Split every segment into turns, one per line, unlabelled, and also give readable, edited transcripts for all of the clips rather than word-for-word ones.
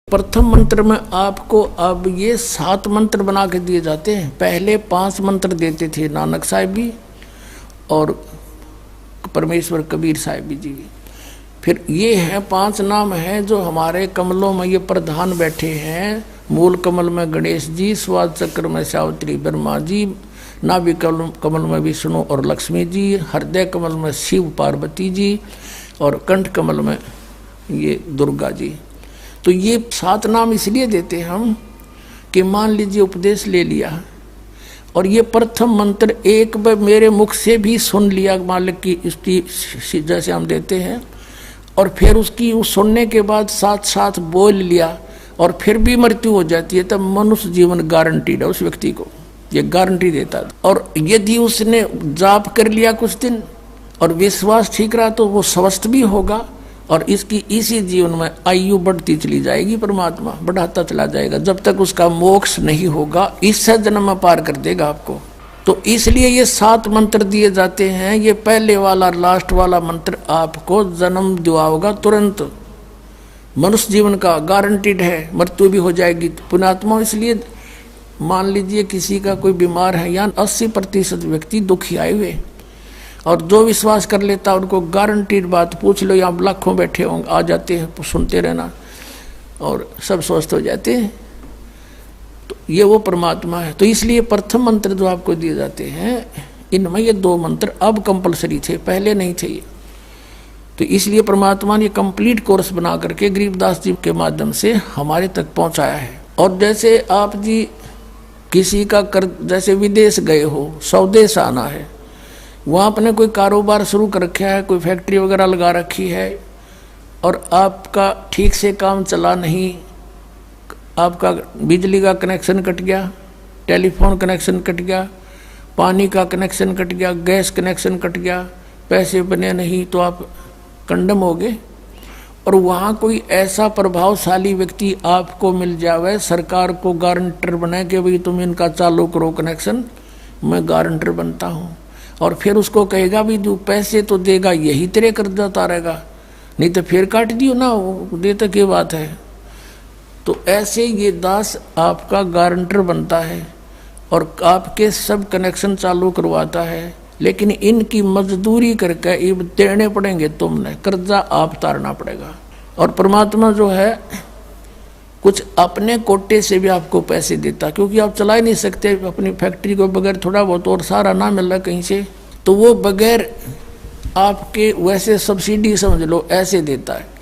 प्रथम मंत्र में आपको अब ये 7 मंत्र बना के दिए जाते हैं। पहले 5 मंत्र देते थे नानक साहिब भी और परमेश्वर कबीर साहिब जी। फिर ये है 5 नाम हैं जो हमारे कमलों में ये प्रधान बैठे हैं। मूल कमल में गणेश जी, स्वाद चक्र में सावित्री ब्रह्मा जी, नाभि कमल में विष्णु और लक्ष्मी जी, हृदय कमल में शिव पार्वती जी और कंठ कमल में ये दुर्गा जी। तो ये 7 नाम इसलिए देते हम कि मान लीजिए उपदेश ले लिया और ये प्रथम मंत्र एक बार मेरे मुख से भी सुन लिया मालिक की इसकी जैसे हम देते हैं, और फिर उसकी उस सुनने के बाद साथ साथ बोल लिया और फिर भी मृत्यु हो जाती है, तब मनुष्य जीवन गारंटीड है उस व्यक्ति को, ये गारंटी देता है। और यदि उसने जाप कर लिया कुछ दिन और विश्वास ठीक रहा तो वो स्वस्थ भी होगा और इसकी इसी जीवन में आयु बढ़ती चली जाएगी, परमात्मा बढ़ाता चला जाएगा जब तक उसका मोक्ष नहीं होगा, इस जन्म में पार कर देगा आपको। तो इसलिए ये 7 मंत्र दिए जाते हैं। ये पहले वाला लास्ट वाला मंत्र आपको जन्म दिलाएगा तुरंत, मनुष्य जीवन का गारंटीड है, मृत्यु भी हो जाएगी पुण्यात्मा। इसलिए मान लीजिए किसी का कोई बीमार है, या 80% व्यक्ति दुखी आए हुए, और जो विश्वास कर लेता उनको गारंटीड बात पूछ लो, यहाँ लाखों बैठे होंगे आ जाते हैं, सुनते रहना और सब स्वस्थ हो जाते हैं। तो ये वो परमात्मा है। तो इसलिए प्रथम मंत्र जो आपको दिए जाते हैं इनमें ये 2 मंत्र अब कंपलसरी थे, पहले नहीं थे ये। तो इसलिए परमात्मा ने कंप्लीट कोर्स बना करके गरीबदास जी के माध्यम से हमारे तक पहुंचाया है। और जैसे आप जी किसी का जैसे विदेश गए हो, स्वदेश आना है, वहाँ आपने कोई कारोबार शुरू कर रखा है, कोई फैक्ट्री वगैरह लगा रखी है और आपका ठीक से काम चला नहीं, आपका बिजली का कनेक्शन कट गया, टेलीफोन कनेक्शन कट गया, पानी का कनेक्शन कट गया, गैस कनेक्शन कट गया, पैसे बने नहीं तो आप कंडम हो गए। और वहाँ कोई ऐसा प्रभावशाली व्यक्ति आपको मिल जावे, सरकार को गारंटर बनाए कि भाई तुम इनका चालू करो कनेक्शन, मैं गारंटर बनता हूँ, और फिर उसको कहेगा भी तू पैसे तो देगा, यही तेरे कर्जा उतारेगा, नहीं तो फिर काट दियो ना, वो देता क्या बात है। तो ऐसे ये दास आपका गारंटर बनता है और आपके सब कनेक्शन चालू करवाता है, लेकिन इनकी मजदूरी करके ये देने पड़ेंगे, तुमने कर्जा आप उतारना पड़ेगा। और परमात्मा जो है कुछ अपने कोटे से भी आपको पैसे देता, क्योंकि आप चला ही नहीं सकते अपनी फैक्ट्री को बगैर थोड़ा बहुत और सारा ना मिल रहा कहीं से, तो वो बगैर आपके वैसे सब्सिडी समझ लो ऐसे देता है।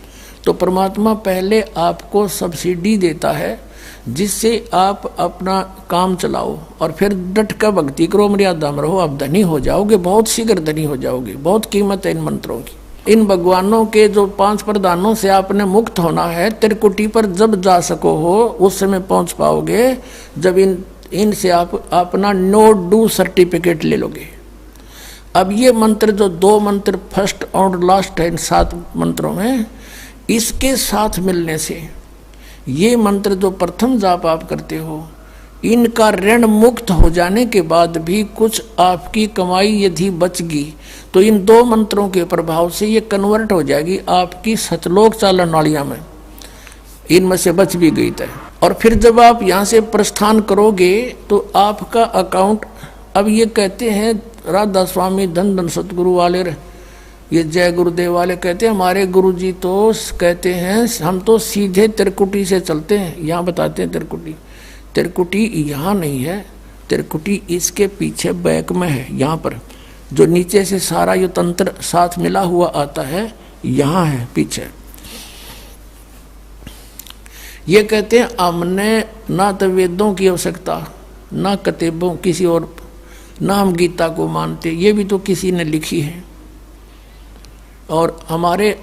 तो परमात्मा पहले आपको सब्सिडी देता है जिससे आप अपना काम चलाओ और फिर डट कर भक्ति करो, मर्यादा में रहो, आप धनी हो जाओगे, बहुत शीघ्र धनी हो जाओगे। बहुत कीमत है इन मंत्रों की। इन भगवानों के जो 5 प्रधानों से आपने मुक्त होना है, त्रिकुटी पर जब जा सको हो उस समय पहुंच पाओगे जब इनसे आप अपना नो डू सर्टिफिकेट ले लोगे। अब ये मंत्र जो 2 मंत्र फर्स्ट और लास्ट है इन 7 मंत्रों में, इसके साथ मिलने से ये मंत्र जो प्रथम जाप आप करते हो, इनका ऋण मुक्त हो जाने के बाद भी कुछ आपकी कमाई यदि बचगी तो इन 2 मंत्रों के प्रभाव से ये कन्वर्ट हो जाएगी आपकी सतलोक चालन नालियाँ में, इनमें से बच भी गई तय। और फिर जब आप यहाँ से प्रस्थान करोगे तो आपका अकाउंट, अब ये कहते हैं राधा स्वामी धन धन सतगुरु वाले, ये जय गुरुदेव वाले कहते हैं, हमारे गुरुजी तो कहते हैं हम तो सीधे त्रिकुटी से चलते हैं। यहाँ बताते हैं त्रिकुटी यहाँ नहीं है, त्रिकुटी इसके पीछे बैक में है, यहाँ पर जो नीचे से सारा ये तंत्र साथ मिला हुआ आता है, यहाँ है पीछे। ये कहते हैं हमने ना तो वेदों की आवश्यकता, ना किताबों किसी और, ना हम गीता को मानते, ये भी तो किसी ने लिखी है, और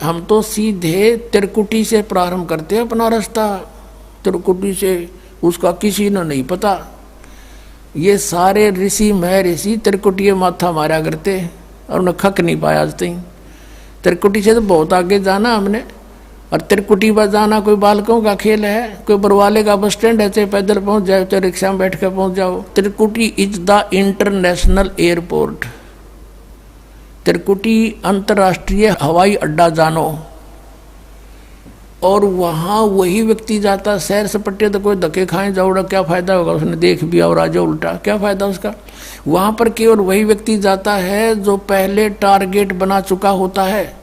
हम तो सीधे त्रिकुटी से प्रारंभ करते हैं अपना रास्ता, त्रिकुटी से उसका किसी ने नहीं पता। ये सारे ऋषि महर्षि त्रिकुटी माथा मारा करते और उन्हें खक नहीं पाया आज तक। त्रिकुटी से तो बहुत आगे जाना हमने, और त्रिकुटी पर जाना कोई बालकों का खेल है, कोई बरवाले का बस स्टैंड है, चाहे पैदल पहुंच जाओ चाहे रिक्शा में बैठ कर पहुंच जाओ। त्रिकुटी इज द इंटरनेशनल एयरपोर्ट, त्रिकुटी अंतर्राष्ट्रीय हवाई अड्डा जानो। और वहाँ वही व्यक्ति जाता सैर सपट्टे, तो कोई धक्के खाए जाओड़ा क्या फायदा होगा, उसने देख भी और आ जाओ उल्टा, क्या फायदा उसका। वहाँ पर केवल वही व्यक्ति जाता है जो पहले टारगेट बना चुका होता है,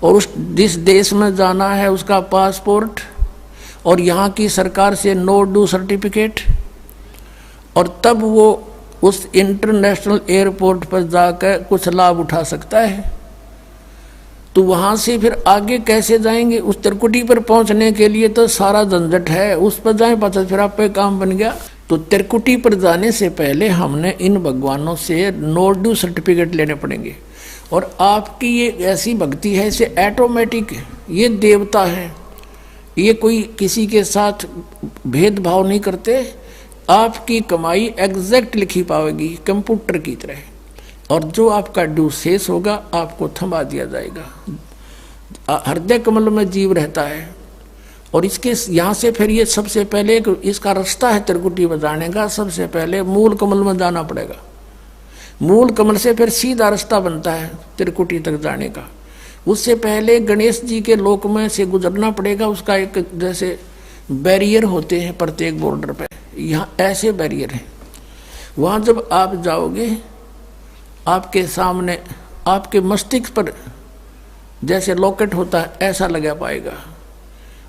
और उस जिस देश में जाना है उसका पासपोर्ट और यहाँ की सरकार से नो डू सर्टिफिकेट, और तब वो उस इंटरनेशनल एयरपोर्ट पर जाकर कुछ लाभ उठा सकता है। तो वहाँ से फिर आगे कैसे जाएंगे, उस त्रिकुटी पर पहुँचने के लिए तो सारा झंझट है, उस पर जाए पता फिर आप पे काम बन गया। तो त्रिकुटी पर जाने से पहले हमने इन भगवानों से नो ड्यू सर्टिफिकेट लेने पड़ेंगे। और आपकी ये ऐसी भक्ति है, इसे ऑटोमेटिक, ये देवता है, ये कोई किसी के साथ भेदभाव नहीं करते, आपकी कमाई एग्जैक्ट लिखी पाएगी कंप्यूटर की तरह, और जो आपका ड्यू शेष होगा आपको थमा दिया जाएगा। हृदय कमल में जीव रहता है, और इसके यहाँ से फिर ये सबसे पहले इसका रास्ता है त्रिकुटी बजाने का, सबसे पहले मूल कमल में जाना पड़ेगा। मूल कमल से फिर सीधा रास्ता बनता है त्रिकुटी तक जाने का। उससे पहले गणेश जी के लोक में से गुजरना पड़ेगा, उसका एक जैसे बैरियर होते हैं प्रत्येक बॉर्डर पे, यहाँ ऐसे बैरियर हैं। वहाँ जब आप जाओगे आपके सामने आपके मस्तिष्क पर जैसे लॉकेट होता है ऐसा लगा पाएगा,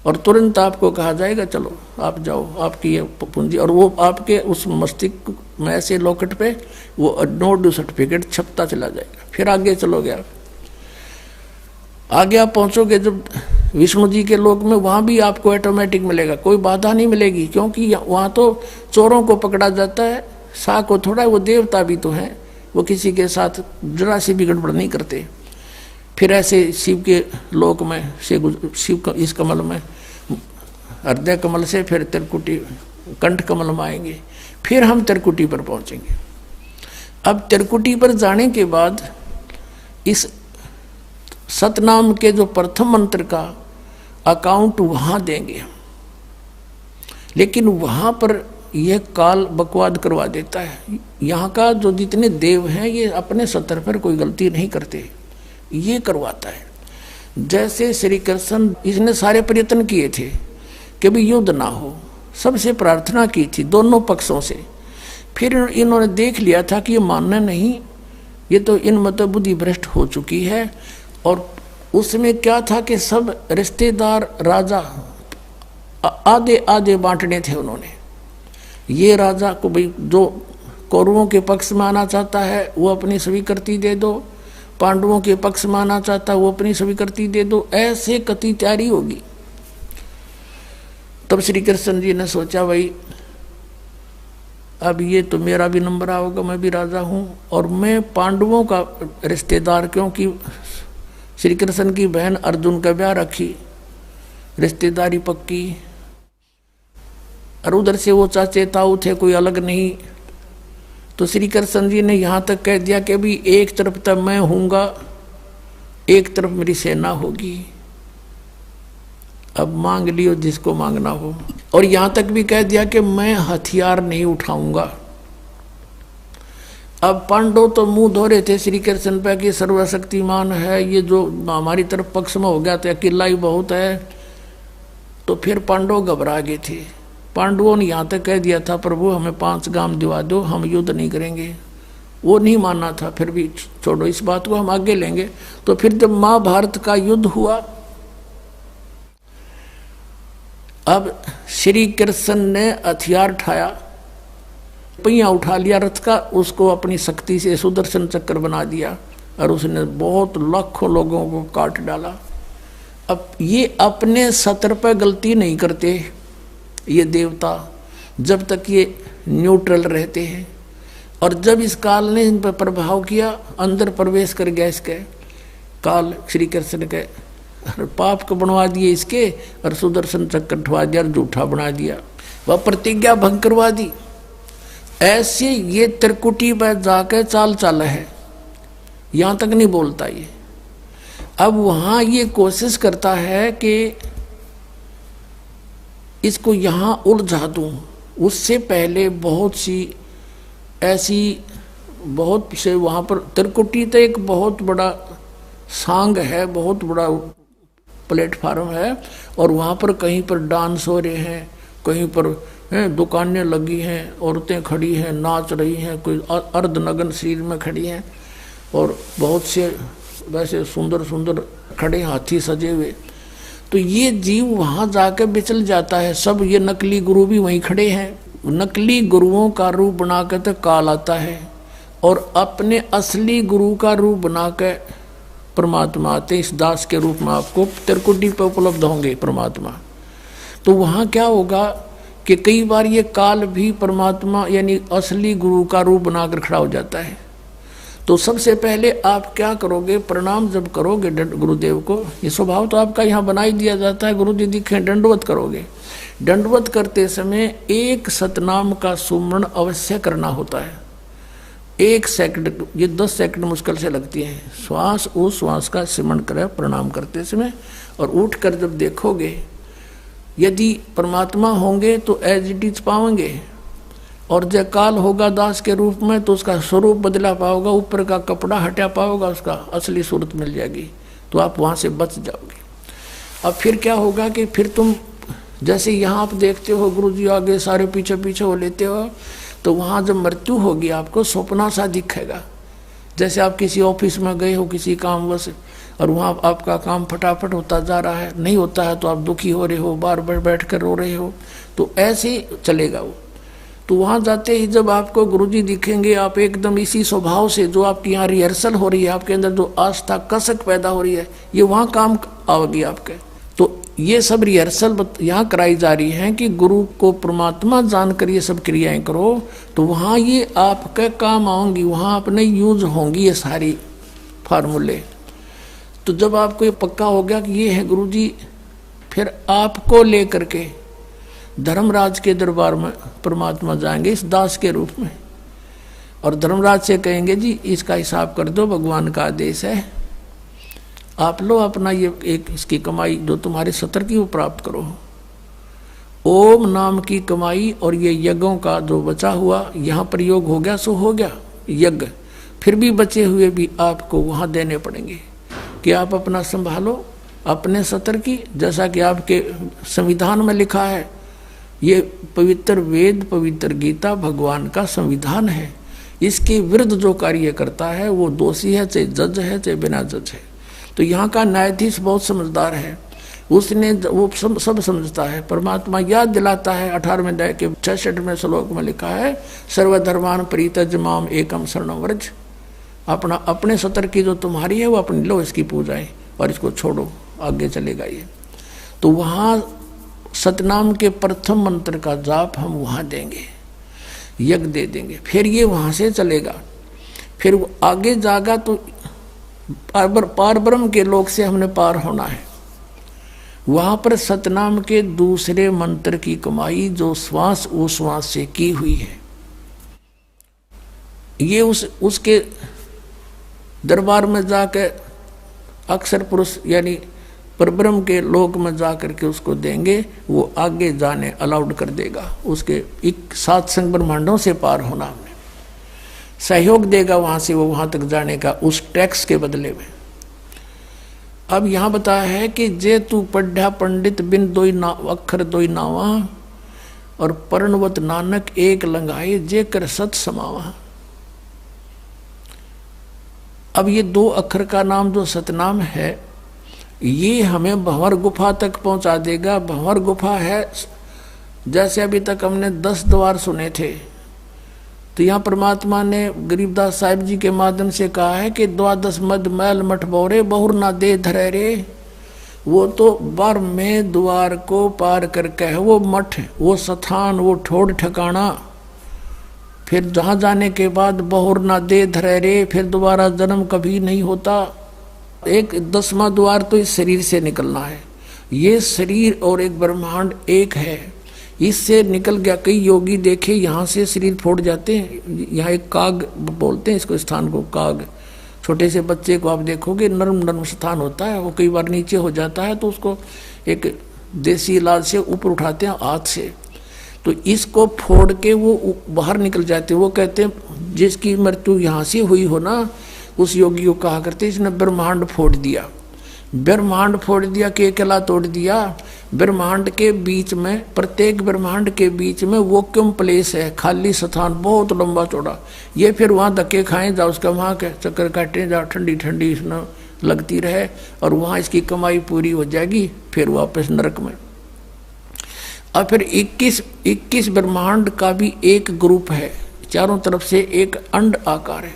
और तुरंत आपको कहा जाएगा चलो आप जाओ, आपकी ये पूंजी, और वो आपके उस मस्तिष्क में ऐसे लॉकेट पे वो नो ड्यू सर्टिफिकेट छपता चला जाएगा। फिर आगे चलोगे आप, आगे आप पहुँचोगे जब विष्णु जी के लोक में, वहाँ भी आपको ऑटोमेटिक मिलेगा, कोई बाधा नहीं मिलेगी, क्योंकि वहाँ तो चोरों को पकड़ा जाता है, सा को थोड़ा, वो देवता भी तो हैं, वो किसी के साथ जरा सी भी गड़बड़ नहीं करते। फिर ऐसे शिव के लोक में से शिव इस कमल में हृदय कमल से फिर त्रिकुटी कंठ कमल में आएंगे, फिर हम त्रिकुटी पर पहुंचेंगे। अब त्रिकुटी पर जाने के बाद इस सतनाम के जो प्रथम मंत्र का अकाउंट वहाँ देंगे, लेकिन वहाँ पर यह काल बकवाद करवा देता है। यहाँ का जो जितने देव हैं ये अपने सतर पर कोई गलती नहीं करते, ये करवाता है। जैसे श्री कृष्ण, इसने सारे प्रयत्न किए थे कि भी युद्ध ना हो, सबसे प्रार्थना की थी दोनों पक्षों से, फिर इन्होंने देख लिया था कि ये मानना नहीं, ये तो इन मत बुद्धि भ्रष्ट हो चुकी है। और उसमें क्या था कि सब रिश्तेदार राजा आधे आधे बांटने थे उन्होंने। ये राजा को भाई जो कौरवों के पक्ष में आना चाहता है वो अपनी स्वीकृति दे दो, पांडवों के पक्ष में आना चाहता है वो अपनी स्वीकृति दे दो, ऐसे कति तैयारी होगी। तब श्री कृष्ण जी ने सोचा भाई अब ये तो मेरा भी नंबर आओगा, मैं भी राजा हूँ, और मैं पांडवों का रिश्तेदार, क्योंकि श्री कृष्ण की बहन अर्जुन का ब्याह रखी, रिश्तेदारी पक्की, और उधर से वो चाचे ताऊ थे, कोई अलग नहीं। तो श्री कृष्ण जी ने यहाँ तक कह दिया कि अभी एक तरफ तक मैं हूँगा, एक तरफ मेरी सेना होगी, अब मांग लियो जिसको मांगना हो। और यहाँ तक भी कह दिया कि मैं हथियार नहीं उठाऊंगा। अब पांडव तो मुंह धो रहे थे श्री कृष्ण पे कि सर्वशक्तिमान है, ये जो हमारी तरफ पक्ष में हो गया तो अकेला ही बहुत है। तो फिर पांडव घबरा गए थे। पांडवों ने यहाँ तक कह दिया था प्रभु हमें 5 गांव दिवा दो, हम युद्ध नहीं करेंगे। वो नहीं मानना था, फिर भी छोड़ो इस बात को, हम आगे लेंगे। तो फिर जब महाभारत का युद्ध हुआ, अब श्री कृष्ण ने हथियार उठाया, पहिया उठा लिया रथ का, उसको अपनी शक्ति से सुदर्शन चक्र बना दिया और उसने बहुत लाखों लोगों को काट डाला। अब ये अपने सतर पर गलती नहीं करते ये देवता, जब तक ये न्यूट्रल रहते हैं। और जब इस काल ने इन पर प्रभाव किया, अंदर प्रवेश कर गया इसके काल, श्री कृष्ण के पाप को बनवा दिए इसके, और सुदर्शन चक्र उठवा दिया और झूठा बना दिया, वह प्रतिज्ञा भंग करवा दी। ऐसे ये त्रिकुटी पर जाकर चाल चाल है, यहाँ तक नहीं बोलता ये। अब वहाँ ये कोशिश करता है कि इसको यहाँ उलझा दूँ। उससे पहले बहुत सी ऐसी बहुत से वहाँ पर त्रिकुटी तो एक बहुत बड़ा सांग है, बहुत बड़ा प्लेटफार्म है, और वहाँ पर कहीं पर डांस हो रहे हैं, कहीं पर दुकानें लगी हैं, औरतें खड़ी हैं, नाच रही हैं, कोई अर्धनग्न शरीर में खड़ी हैं, और बहुत से वैसे सुंदर सुंदर खड़े हाथी सजे हुए। तो ये जीव वहाँ जाकर बिचल जाता है। सब ये नकली गुरु भी वहीं खड़े हैं, नकली गुरुओं का रूप बनाकर तो काल आता है, और अपने असली गुरु का रूप बनाकर परमात्मा आते। इस दास के रूप में आपको त्रिकुटी पे उपलब्ध होंगे परमात्मा। तो वहाँ क्या होगा कि कई बार ये काल भी परमात्मा यानी असली गुरु का रूप बनाकर खड़ा हो जाता है। तो सबसे पहले आप क्या करोगे, प्रणाम जब करोगे गुरुदेव को, ये स्वभाव तो आपका यहाँ बना ही दिया जाता है, गुरु जी दिखे दंडवत करोगे। दंडवत करते समय एक सतनाम का सुमरण अवश्य करना होता है। 1 सेकंड, ये 10 सेकंड मुश्किल से लगती है। श्वास उस श्वास का सिमरण करें प्रणाम करते समय, और उठकर जब देखोगे यदि परमात्मा होंगे तो एज इट इज पाओगे, और जब काल होगा दास के रूप में तो उसका स्वरूप बदला पाओगा, ऊपर का कपड़ा हटा पाओगा, उसका असली सूरत मिल जाएगी, तो आप वहाँ से बच जाओगे। अब फिर क्या होगा कि फिर तुम जैसे यहाँ आप देखते हो गुरु जी आगे सारे पीछे पीछे हो लेते हो, तो वहाँ जब मृत्यु होगी आपको स्वप्ना सा दिखेगा। जैसे आप किसी ऑफिस में गए हो किसी कामवश, और वहाँ आपका काम फटाफट होता जा रहा है, नहीं होता है तो आप दुखी हो रहे हो, बार बार बैठ कर रो रहे हो, तो ऐसे ही चलेगा वो। तो वहाँ जाते ही जब आपको गुरुजी दिखेंगे, आप एकदम इसी स्वभाव से जो आपकी यहाँ रिहर्सल हो रही है, आपके अंदर जो आस्था कसक पैदा हो रही है, ये वहाँ काम आओगी आपके। तो ये सब रिहर्सल यहाँ कराई जा रही है कि गुरु को परमात्मा जानकर ये सब क्रियाएं करो, तो वहाँ ये आपके काम आऊँगी, वहाँ अपने यूज होंगी ये सारी फार्मूले। तो जब आपको ये पक्का हो गया कि ये है गुरुजी, फिर आपको लेकर के धर्मराज के दरबार में परमात्मा जाएंगे इस दास के रूप में, और धर्मराज से कहेंगे जी इसका हिसाब कर दो, भगवान का आदेश है, आप लो अपना ये एक इसकी कमाई जो तुम्हारे सतर की वो प्राप्त करो। ओम नाम की कमाई और ये यज्ञों का जो बचा हुआ यहाँ प्रयोग हो गया सो हो गया यज्ञ, फिर भी बचे हुए भी आपको वहाँ देने पड़ेंगे कि आप अपना संभालो अपने सतर की, जैसा कि आपके संविधान में लिखा है। ये पवित्र वेद पवित्र गीता भगवान का संविधान है, इसके विरुद्ध जो कार्य करता है वो दोषी है, चाहे जज है चाहे बिना जज है। तो यहाँ का न्यायाधीश बहुत समझदार है, उसने वो सब समझता है। परमात्मा याद दिलाता है 18वें अध्याय के 66वें श्लोक में लिखा है, सर्वधर्मान परित्यज माम एकम शरणं व्रज। अपना अपने सतर की जो तुम्हारी है वो अपनी लो, इसकी पूजाएं, और इसको छोड़ो, आगे चलेगा ये। तो वहाँ सतनाम के प्रथम मंत्र का जाप हम वहाँ देंगे, यज्ञ दे देंगे, फिर ये वहाँ से चलेगा, फिर वो आगे जागा तो पार ब्रह्म के लोक से हमने पार होना है। वहाँ पर सतनाम के दूसरे मंत्र की कमाई जो श्वास उश्वास से की हुई है, ये उसके दरबार में जाकर अक्षर पुरुष यानी परब्रह्म के लोक में जा करके उसको देंगे, वो आगे जाने अलाउड कर देगा, उसके 7 संग ब्रह्मांडों से पार होना हमें सहयोग देगा वहाँ से वो वहाँ तक जाने का, उस टैक्स के बदले में। अब यहाँ बताया है कि जे तू पढ़ा पंडित बिन दोई ना अक्षर दोई नावा, और पर्णवत नानक एक लंगाए जे कर सत समावा। अब ये 2 अक्षर का नाम जो सतनाम है, ये हमें भंवर गुफा तक पहुंचा देगा। भंवर गुफा है, जैसे अभी तक हमने 10 द्वार सुने थे, तो यहाँ परमात्मा ने गरीबदास साहिब जी के माध्यम से कहा है कि 12 मद मैल मठ बोरे बहुर ना दे धरे रे। वो तो 12वें द्वार को पार करके है वो मठ, वो स्थान, वो ठोड़ ठिकाना, फिर जहाँ जाने के बाद बहुर ना दे धरे रे, फिर दोबारा जन्म कभी नहीं होता। एक 10वां द्वार तो इस शरीर से निकलना है, ये शरीर और एक ब्रह्मांड एक है, इससे निकल गया। कई योगी देखे यहाँ से शरीर फोड़ जाते हैं, यहाँ एक काग बोलते हैं इसको, स्थान को काग। छोटे से बच्चे को आप देखोगे नर्म नर्म स्थान होता है, वो कई बार नीचे हो जाता है तो उसको एक देसी इलाज से ऊपर उठाते हैं हाथ से, तो इसको फोड़ के वो बाहर निकल जाते हैं। वो कहते हैं जिसकी मृत्यु यहाँ से हुई हो ना, उस योगी को कहा करते इसने ब्रह्मांड फोड़ दिया। ब्रह्मांड फोड़ दिया, केकला तोड़ दिया। ब्रह्मांड के बीच में, प्रत्येक ब्रह्मांड के बीच में वैक्यूम प्लेस है, खाली स्थान, बहुत लंबा चौड़ा। ये फिर वहाँ धक्के खाएं जाओ, उसका वहाँ के चक्कर काटे जाओ, ठंडी ठंडी इसमें लगती रहे, और वहाँ इसकी कमाई पूरी हो जाएगी, फिर वापस नरक में। और फिर 21 ब्रह्मांड का भी एक ग्रुप है, चारों तरफ से एक अंड आकार है,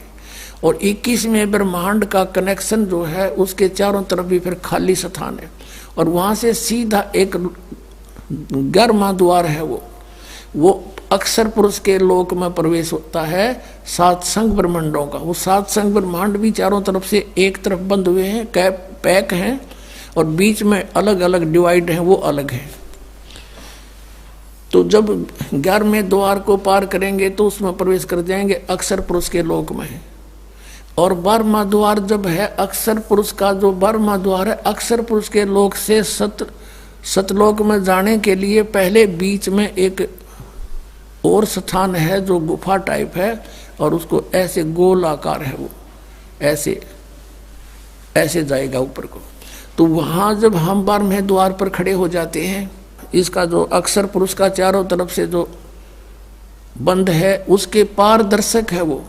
और 21वें ब्रह्मांड का कनेक्शन जो है उसके चारों तरफ भी फिर खाली स्थान है, और वहाँ से सीधा एक 11वां द्वार है, वो अक्षर पुरुष के लोक में प्रवेश होता है, 7 संघ ब्रह्मांडों का। वो 7 संघ ब्रह्मांड भी चारों तरफ से एक तरफ बंद हुए हैं, पैक हैं, और बीच में अलग अलग डिवाइड हैं, वो अलग है। तो जब 11वें द्वार को पार करेंगे तो उसमें प्रवेश कर जाएंगे, अक्षर पुरुष के लोक में है। और 12वां द्वार जब है अक्षर पुरुष का, जो 12वां द्वार है अक्षर पुरुष के लोक से सतलोक में जाने के लिए पहले बीच में एक और स्थान है जो गुफा टाइप है, और उसको ऐसे गोल आकार है, वो ऐसे ऐसे जाएगा ऊपर को। तो वहाँ जब हम 12वें द्वार पर खड़े हो जाते हैं, इसका जो अक्षर पुरुष का चारों तरफ से जो बंद है उसके पारदर्शक है, वो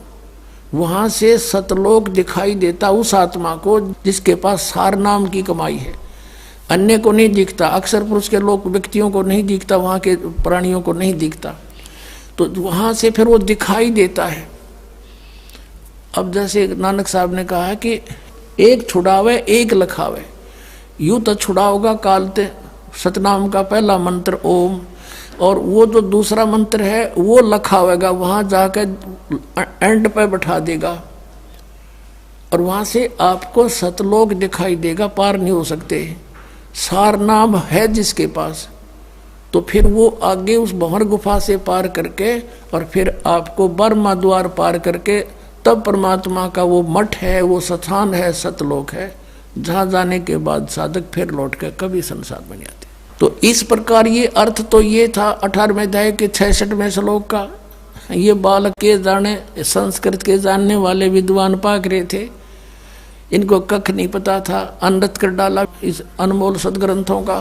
वहाँ से सतलोक दिखाई देता उस आत्मा को जिसके पास सार नाम की कमाई है। अन्य को नहीं दिखता, अक्षर पुरुष के लोग व्यक्तियों को नहीं दिखता, वहाँ के प्राणियों को नहीं दिखता, तो वहाँ से फिर वो दिखाई देता है। अब जैसे नानक साहब ने कहा है कि एक छुड़ावे एक लखावे, यूँ तो छुड़ाओगा कालते सतनाम का पहला मंत्र ओम, और वो जो दूसरा मंत्र है वो लखावेगा, वहाँ जाकर एंड पे बैठा देगा, और वहाँ से आपको सतलोक दिखाई देगा, पार नहीं हो सकते। सार नाम है जिसके पास, तो फिर वो आगे उस भंवर गुफा से पार करके, और फिर आपको 12वां द्वार पार करके तब परमात्मा का वो मठ है, वो स्थान है, सतलोक है, जहाँ जाने के बाद साधक फिर लौट कर कभी संसार में नहीं आते। तो इस प्रकार ये अर्थ तो ये था 18वें अध्याय के 66वें श्लोक का। ये बालक के जाने, संस्कृत के जानने वाले विद्वान पाक रहे थे, इनको कख नहीं पता था, अनृत कर डाला इस अनमोल सदग्रंथों का।